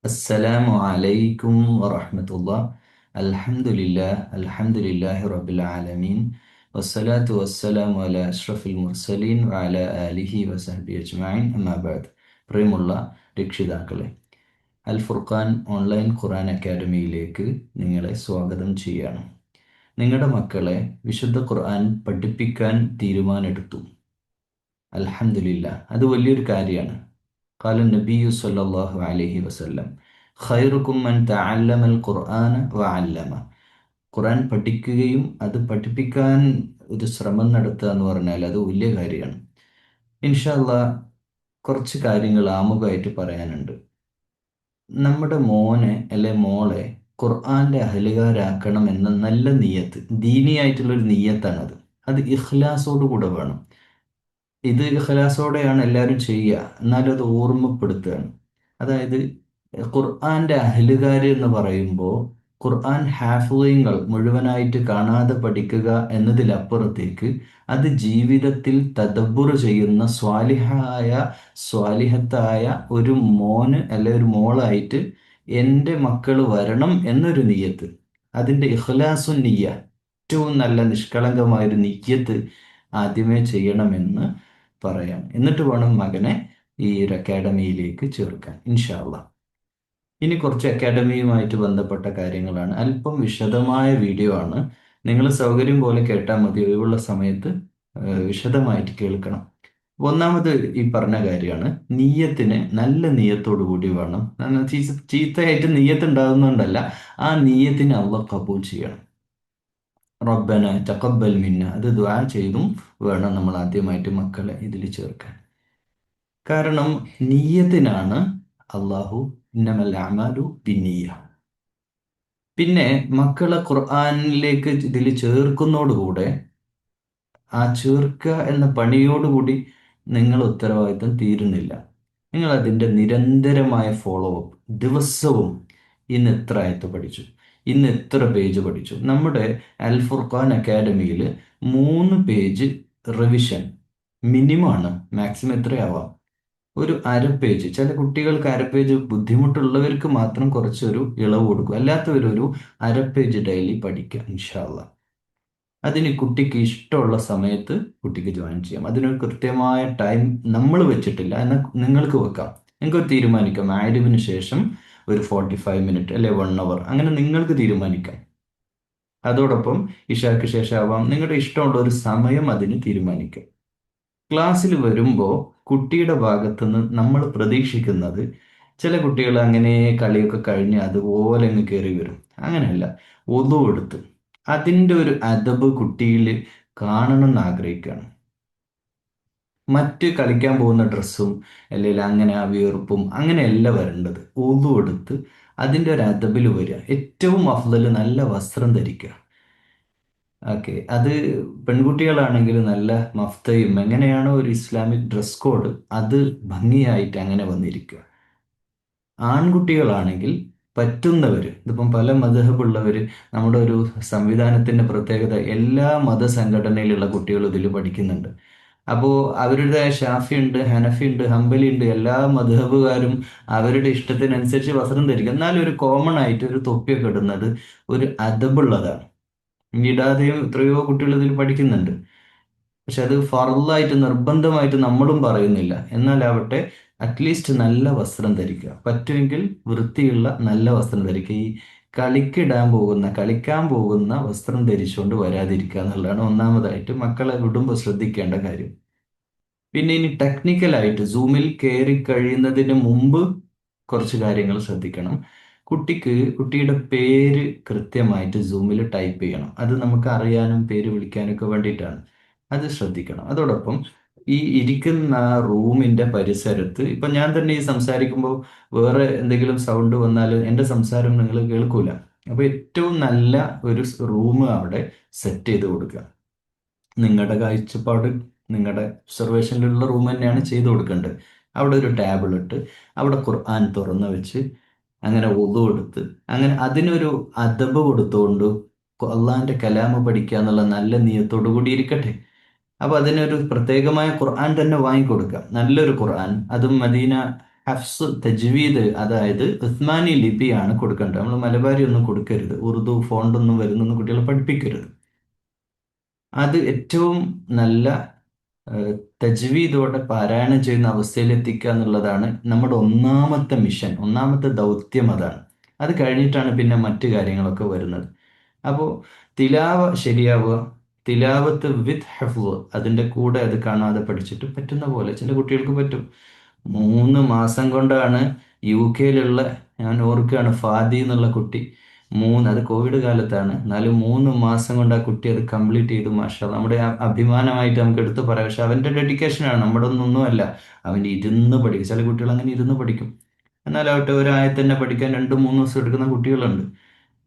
അസ്സലാമു അലൈക്കും വറഹ്മത്തുള്ളാഹ്. അൽഹംദുലില്ലാഹി റബ്ബിൽ ആലമീൻ. വസ്സലാത്തു വസ്സലാമു അലാ അഷ്റഫിൽ മുർസലീൻ വഅലാ ആലിഹി വസഹ്ബിഹി അജ്മഈൻ. അമ്മാ ബഅദ്. പ്രിയമുള്ള രക്ഷിതാക്കളെ, അൽ ഫുർഖാൻ ഓൺലൈൻ ഖുർആൻ അക്കാദമിയിലേക്ക് നിങ്ങളെ സ്വാഗതം ചെയ്യാണ്. നിങ്ങളുടെ മക്കളെ വിശുദ്ധ ഖുർആൻ പഠിപ്പിക്കാൻ തീരുമാനമെടുത്തു. അൽഹംദുലില്ലാ, അത് വലിയൊരു കാര്യമാണ്. قال النبي صلى الله عليه وسلم خيركم من تعلم القرآن وعلمه. ഖുർആൻ പഠിക്കുകയും അത് പഠിപ്പിക്കാൻ ഒരു ശ്രമം നടത്തുക എന്ന് പറഞ്ഞാൽ അത് വലിയ കാര്യമാണ്. ഇൻഷാ അല്ലാ കുറച്ച് കാര്യങ്ങൾ ആമുഖമായിട്ട് പറയാനുണ്ട്. നമ്മുടെ മോനെ അല്ലെ മോളെ ഖുർആന്റെ അഹലുകാരാക്കണം എന്ന നല്ല നിയ്യത്ത്, ദീനിയായിട്ടുള്ളൊരു നിയ്യത്താണത്. അത് ഇഖ്ലാസോട് കൂടെ വേണം. ഇത് ഇഖ്ലാസോടെയാണ് എല്ലാവരും ചെയ്യുക, എന്നാലും അത് ഓർമ്മപ്പെടുത്തുകയാണ്. അതായത് ഖുർആന്റെ അഹ്ലുകാർ എന്ന് പറയുമ്പോൾ ഖുർആൻ ഹാഫിളുകൾ മുഴുവനായിട്ട് കാണാതെ പഠിക്കുക എന്നതിലപ്പുറത്തേക്ക് അത് ജീവിതത്തിൽ തദബ്ബുർ ചെയ്യുന്ന സ്വാലിഹത്തായ ഒരു മോന് അല്ലെ ഒരു മോളായിട്ട് എൻ്റെ മക്കൾ വരണം എന്നൊരു നിയ്യത്ത്, അതിൻ്റെ ഇഖ്ലാസുൻ നിയ്യ, ഏറ്റവും നല്ല നിഷ്കളങ്കമായൊരു നിയ്യത്ത് ആദ്യമേ ചെയ്യണമെന്ന് പറയാം. എന്നിട്ട് വേണം മകനെ ഈ ഒരു അക്കാഡമിയിലേക്ക് ചേർക്കാൻ, ഇൻഷാ അല്ലാ. ഇനി കുറച്ച് അക്കാഡമിയുമായിട്ട് ബന്ധപ്പെട്ട കാര്യങ്ങളാണ്. അല്പം വിശദമായ വീഡിയോ ആണ്. നിങ്ങൾ സൗകര്യം പോലെ കേട്ടാൽ മതി. ഒഴിവുള്ള സമയത്ത് വിശദമായിട്ട് കേൾക്കണം. ഒന്നാമത് ഈ പറഞ്ഞ കാര്യമാണ്, നീയത്തിന് നല്ല നീയത്തോടു കൂടി വേണം. ചീത്തയായിട്ട് നീയത്ത് ഉണ്ടാകുന്നതുകൊണ്ടല്ല, ആ നീയത്തിന് അള്ളാഹ് കബൂൽ ചെയ്യണം. റബ്ബന തഖബ്ബൽ മിന്ന, അത് ദുആ ചെയ്തും വേണം നമ്മൾ ആദ്യമായിട്ട് മക്കളെ ഇതിൽ ചേർക്കാൻ. കാരണം നിയ്യത്തിനാണ് അള്ളാഹു ഇന്നമൽ അഅ്മാലു ബിന്നിയ്യ. പിന്നെ മക്കളെ ഖുർആനിലേക്ക് ഇതിൽ ചേർക്കുന്നതോടുകൂടെ ആ ചേർക്കുക എന്ന പണിയോടുകൂടി നിങ്ങൾ ഉത്തരവാദിത്തം തീരുന്നില്ല. നിങ്ങൾ അതിൻ്റെ നിരന്തരമായ ഫോളോ അപ്പ്, ദിവസവും ഇന്ന് എത്ര ആയത്ത് പഠിച്ചു, ഇന്ന് എത്ര പേജ് പഠിച്ചു. നമ്മുടെ അൽ ഫുർഖാൻ അക്കാഡമിയിൽ 3 പേജ് റിവിഷൻ മിനിമമാണ്. മാക്സിമം എത്രയാവാം, ഒരു അര പേജ്. ചില കുട്ടികൾക്ക് അര പേജ് ബുദ്ധിമുട്ടുള്ളവർക്ക് മാത്രം കുറച്ചൊരു ഇളവ് കൊടുക്കും, അല്ലാത്തവരൊരു അര പേജ് ഡെയിലി പഠിക്കുക ഇൻഷാ അല്ലാ. അതിന് കുട്ടിക്ക് ഇഷ്ടമുള്ള സമയത്ത് കുട്ടിക്ക് ജോയിൻ ചെയ്യാം. അതിനൊരു കൃത്യമായ ടൈം നമ്മൾ വെച്ചിട്ടില്ല, എന്നാൽ നിങ്ങൾക്ക് വെക്കാം. നിങ്ങൾക്ക് തീരുമാനിക്കാം, ആയിരവിന് ശേഷം ഒരു 45 മിനിറ്റ് അല്ലെ 1 അവർ, അങ്ങനെ നിങ്ങൾക്ക് തീരുമാനിക്കാം. അതോടൊപ്പം ഇഷാക്ക് ശേഷം ആവാം, നിങ്ങളുടെ ഇഷ്ടമുള്ള ഒരു സമയം അതിന് തീരുമാനിക്കാം. ക്ലാസ്സിൽ വരുമ്പോൾ കുട്ടിയുടെ ഭാഗത്തുനിന്ന് നമ്മൾ പ്രതീക്ഷിക്കുന്നത്, ചില കുട്ടികൾ അങ്ങനെ കളിയൊക്കെ കഴിഞ്ഞ് അതുപോലെ അങ്ങ് കയറി വരും. അങ്ങനെയല്ല, ഒതു എടുത്ത് അതിൻ്റെ ഒരു അദബ് കുട്ടിയിൽ കാണണം എന്ന് ആഗ്രഹിക്കുകയാണ്. മറ്റ് കളിക്കാൻ പോകുന്ന ഡ്രസ്സും അല്ലെങ്കിൽ അങ്ങനെ ആ വിയർപ്പും അങ്ങനെയല്ല വരേണ്ടത്. ഒതു എടുത്ത് അതിൻ്റെ ഒരു അദബിൽ വരിക. ഏറ്റവും അഫ്ദൽ നല്ല വസ്ത്രം ധരിക്കുക. ഓക്കെ, അത് പെൺകുട്ടികളാണെങ്കിൽ നല്ല മഫ്തയും എങ്ങനെയാണോ ഒരു ഇസ്ലാമിക് ഡ്രസ് കോഡ്, അത് ഭംഗിയായിട്ട് അങ്ങനെ വന്നിരിക്കുക. ആൺകുട്ടികളാണെങ്കിൽ പറ്റുന്നവർ, ഇതിപ്പം പല മദ്ഹബുള്ളവർ, നമ്മുടെ ഒരു സംവിധാനത്തിൻ്റെ പ്രത്യേകത, എല്ലാ മതസംഘടനയിലുള്ള കുട്ടികളും ഇതിൽ പഠിക്കുന്നുണ്ട്. അപ്പോൾ അവരുടെ ഷാഫി ഉണ്ട്, ഹനഫി ഉണ്ട്, ഹംബലി ഉണ്ട്, എല്ലാ മദ്ഹബുകാരും അവരുടെ ഇഷ്ടത്തിനനുസരിച്ച് വസ്ത്രം ധരിക്കും. എന്നാലും ഒരു കോമൺ ആയിട്ട് ഒരു തൊപ്പിയൊക്കെ ഇടുന്നത് ഒരു അദബുള്ളതാണ്. ഇടാതെയും എത്രയോ കുട്ടികൾ ഇതിൽ പഠിക്കുന്നുണ്ട്. പക്ഷെ അത് ഫർളായിട്ട് നിർബന്ധമായിട്ട് നമ്മളും പറയുന്നില്ല. എന്നാലാവട്ടെ, അറ്റ്ലീസ്റ്റ് നല്ല വസ്ത്രം ധരിക്കുക, പറ്റുമെങ്കിൽ വൃത്തിയുള്ള നല്ല വസ്ത്രം ധരിക്കുക. ഈ കളിക്കാൻ പോകുന്ന വസ്ത്രം ധരിച്ചുകൊണ്ട് വരാതിരിക്കുക എന്നുള്ളതാണ് ഒന്നാമതായിട്ട് മക്കളെ വിടുമ്പോൾ ശ്രദ്ധിക്കേണ്ട കാര്യം. പിന്നെ ഇനി ടെക്നിക്കലായിട്ട് സൂമിൽ കയറി കഴിയുന്നതിന് മുമ്പ് കുറച്ച് കാര്യങ്ങൾ ശ്രദ്ധിക്കണം. കുട്ടിയുടെ പേര് കൃത്യമായിട്ട് സൂമിൽ ടൈപ്പ് ചെയ്യണം. അത് നമുക്ക് അറിയാനും പേര് വിളിക്കാനൊക്കെ വേണ്ടിയിട്ടാണ്. അത് ശ്രദ്ധിക്കണം. അതോടൊപ്പം ഈ ഇരിക്കുന്ന റൂമിന്റെ പരിസരത്ത്, ഇപ്പൊ ഞാൻ തന്നെ ഈ സംസാരിക്കുമ്പോൾ വേറെ എന്തെങ്കിലും സൗണ്ട് വന്നാൽ എൻ്റെ സംസാരം നിങ്ങൾ കേൾക്കൂല. അപ്പൊ ഏറ്റവും നല്ല ഒരു റൂം അവിടെ സെറ്റ് ചെയ്ത് കൊടുക്കുക. നിങ്ങളുടെ കാഴ്ചപ്പാട്, നിങ്ങളുടെ ഒബ്സർവേഷനിലുള്ള റൂം തന്നെയാണ് ചെയ്തു കൊടുക്കേണ്ടത്. അവിടെ ഒരു ടേബിൾ ഇട്ട് അവിടെ ഖുർആൻ തുറന്നു വെച്ച് അങ്ങനെ വുളു എടുത്ത് അങ്ങനെ അതിനൊരു അദബ് കൊടുത്തുകൊണ്ട് അള്ളാഹിന്റെ കലാമ് പഠിക്കുക എന്നുള്ള നല്ല നിയത്തോടു കൂടി ഇരിക്കട്ടെ. അപ്പൊ അതിനൊരു പ്രത്യേകമായ ഖുർആൻ തന്നെ വാങ്ങിക്കൊടുക്കുക, നല്ലൊരു ഖുർആൻ, അതും മദീന ഹഫ്സ് തജ്വീദ്, അതായത് ഉസ്മാനി ലിപിയാണ് കൊടുക്കേണ്ടത്. നമ്മൾ മലബാരി ഒന്നും കൊടുക്കരുത്. ഉറുദു ഫോണ്ടൊന്നും വരുന്നൊന്നും കുട്ടികളെ പഠിപ്പിക്കരുത്. അത് ഏറ്റവും നല്ല തജ്വീദോടെ പാരായണം ചെയ്യുന്ന അവസ്ഥയിൽ എത്തിക്കുക എന്നുള്ളതാണ് നമ്മുടെ ഒന്നാമത്തെ മിഷൻ, ഒന്നാമത്തെ ദൗത്യം അതാണ്. അത് കഴിഞ്ഞിട്ടാണ് പിന്നെ മറ്റു കാര്യങ്ങളൊക്കെ വരുന്നത്. അപ്പോൾ തിലാവ ശരിയാവുക, തിലാവത്ത് വിത്ത് ഹെഫ്ള്, അതിൻ്റെ കൂടെ അത് കാണാതെ പഠിച്ചിട്ട് പറ്റുന്ന പോലെ ചില കുട്ടികൾക്ക് പറ്റും. 3 മാസം കൊണ്ടാണ് UK ഞാൻ ഓർക്കുകയാണ്, ഫാദി എന്നുള്ള കുട്ടി അത് കോവിഡ് കാലത്താണ്, എന്നാലും 3 മാസം കൊണ്ട് ആ കുട്ടി അത് കംപ്ലീറ്റ് ചെയ്തു. മാഷാ അല്ലാ. നമ്മുടെ അഭിമാനമായിട്ട് നമുക്ക് എടുത്തു പറയാം. പക്ഷെ അവൻ്റെ ഡെഡിക്കേഷനാണ്, നമ്മുടെ ഒന്നൊന്നുമല്ല. അവൻ ഇരുന്ന് പഠിക്കും. ചില കുട്ടികൾ അങ്ങനെ ഇരുന്ന് പഠിക്കും. എന്നാലാവട്ടെ ഒരായത്ത് തന്നെ പഠിക്കാൻ 2-3 ദിവസം എടുക്കുന്ന കുട്ടികളുണ്ട്.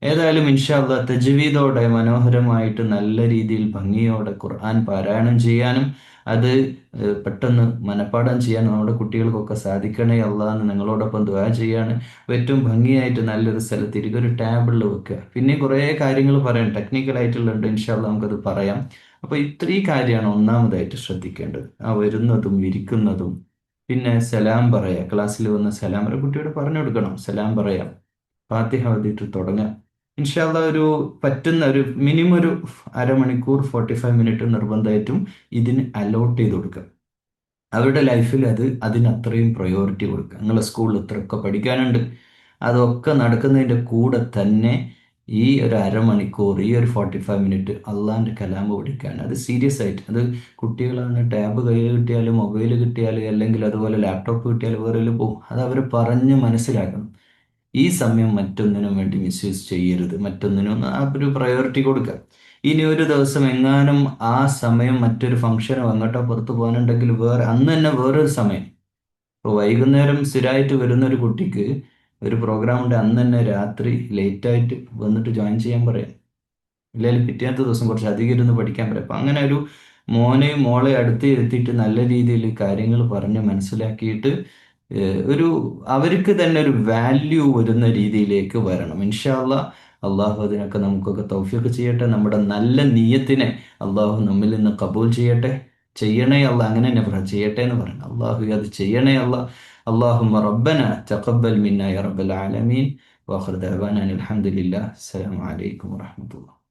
ഏതായാലും ഇൻഷാ അല്ലാ തജ്വീദോടെ മനോഹരമായിട്ട് നല്ല രീതിയിൽ ഭംഗിയോടെ ഖുർആൻ പാരായണം ചെയ്യാനും അത് പെട്ടെന്ന് മനപ്പാഠം ചെയ്യാൻ നമ്മുടെ കുട്ടികൾക്കൊക്കെ സാധിക്കണേ അല്ലാ എന്ന് നിങ്ങളോടൊപ്പം ദുആ ചെയ്യാണ്. ഏറ്റവും ഭംഗിയായിട്ട് നല്ലൊരു സ്ഥലത്ത് ഇരിക്കുക, ഒരു ടേബിളിൽ വെക്കുക. പിന്നെ കുറേ കാര്യങ്ങൾ പറയാം, ടെക്നിക്കലായിട്ടുള്ളുണ്ട്, ഇൻഷാ അല്ലാ നമുക്കത് പറയാം. അപ്പോൾ ഇത്രയും കാര്യമാണ് ഒന്നാമതായിട്ട് ശ്രദ്ധിക്കേണ്ടത്. ആ വരുന്നതും ഇരിക്കുന്നതും, പിന്നെ സലാം പറയാം, ക്ലാസ്സിൽ വന്ന് സലാം പറയാം, കുട്ടിയോട് പറഞ്ഞു കൊടുക്കണം സലാം പറയാം, ഫാത്തിഹ ഓതിയിട്ട് തുടങ്ങാം. ഇൻഷാല്ല ഒരു പറ്റുന്ന ഒരു മിനിമം ഒരു അരമണിക്കൂർ 45 മിനിറ്റ് നിർബന്ധമായിട്ടും ഇതിന് അലോട്ട് ചെയ്ത് കൊടുക്കുക. അവരുടെ ലൈഫിൽ അതിന് അത്രയും പ്രയോറിറ്റി കൊടുക്കുക. നിങ്ങളെ സ്കൂളിൽ ഇത്രയൊക്കെ പഠിക്കാനുണ്ട്, അതൊക്കെ നടക്കുന്നതിൻ്റെ കൂടെ തന്നെ ഈ ഒരു അരമണിക്കൂർ, ഈ ഒരു 45 മിനിറ്റ് അള്ളാൻ്റെ കലാമ് പഠിക്കാൻ, അത് സീരിയസ് ആയിട്ട്. അത് കുട്ടികളാണ്, ടാബ് കയ്യിൽ കിട്ടിയാലും മൊബൈൽ കിട്ടിയാലും അല്ലെങ്കിൽ അതുപോലെ ലാപ്ടോപ്പ് കിട്ടിയാലും വേറെ പോകും. അത് അവർ പറഞ്ഞ് മനസ്സിലാക്കണം. ഈ സമയം മറ്റൊന്നിനും വേണ്ടി മിസ്യൂസ് ചെയ്യരുത്, മറ്റൊന്നിനും ആ ഒരു പ്രയോറിറ്റി കൊടുക്കുക. ഇനി ഒരു ദിവസം എങ്ങാനും ആ സമയം മറ്റൊരു ഫംഗ്ഷനോ അങ്ങോട്ടോ പുറത്ത് പോകാനുണ്ടെങ്കിൽ അന്ന് തന്നെ വേറൊരു സമയം. ഇപ്പോൾ വൈകുന്നേരം സ്ഥിരമായിട്ട് വരുന്ന ഒരു കുട്ടിക്ക് ഒരു പ്രോഗ്രാം ഉണ്ട്, അന്ന് തന്നെ രാത്രി ലേറ്റായിട്ട് വന്നിട്ട് ജോയിൻ ചെയ്യാൻ പറയാം. ഇല്ലെങ്കിൽ പിറ്റേത്തെ ദിവസം കുറച്ച് അധികം ഇരുന്ന് പഠിക്കാൻ പറയാം. അപ്പം അങ്ങനെ ഒരു മോനെയും മോളെ അടുത്ത് ഇരുത്തിയിട്ട് നല്ല രീതിയിൽ കാര്യങ്ങൾ പറഞ്ഞ് മനസ്സിലാക്കിയിട്ട് ഒരു അവർക്ക് തന്നെ ഒരു വാല്യൂ വരുന്ന രീതിയിലേക്ക് വരണം. ഇൻഷാ അല്ലാ അള്ളാഹു അതിനൊക്കെ നമുക്കൊക്കെ തൗഫീഖ് ചെയ്യട്ടെ. നമ്മുടെ നല്ല നീയത്തിനെ അള്ളാഹു നമ്മിൽ നിന്ന് കബൂൽ ചെയ്യട്ടെ. ചെയ്യണേ അല്ല, അങ്ങനെ തന്നെ പറ, ചെയ്യട്ടെ എന്ന് പറയണം. അള്ളാഹു അത് ചെയ്യണേ അല്ല. അള്ളാഹുമ്മ റബ്ബന തഖബ്ബൽ മിന്നാ യാ റബ്ബൽ ആലമീൻ. വാഖിറു ദഅവാനാ അനിൽ ഹംദുലില്ലാഹ്. അസ്സലാമു അലൈക്കും വറഹ്മത്തുള്ളാഹി.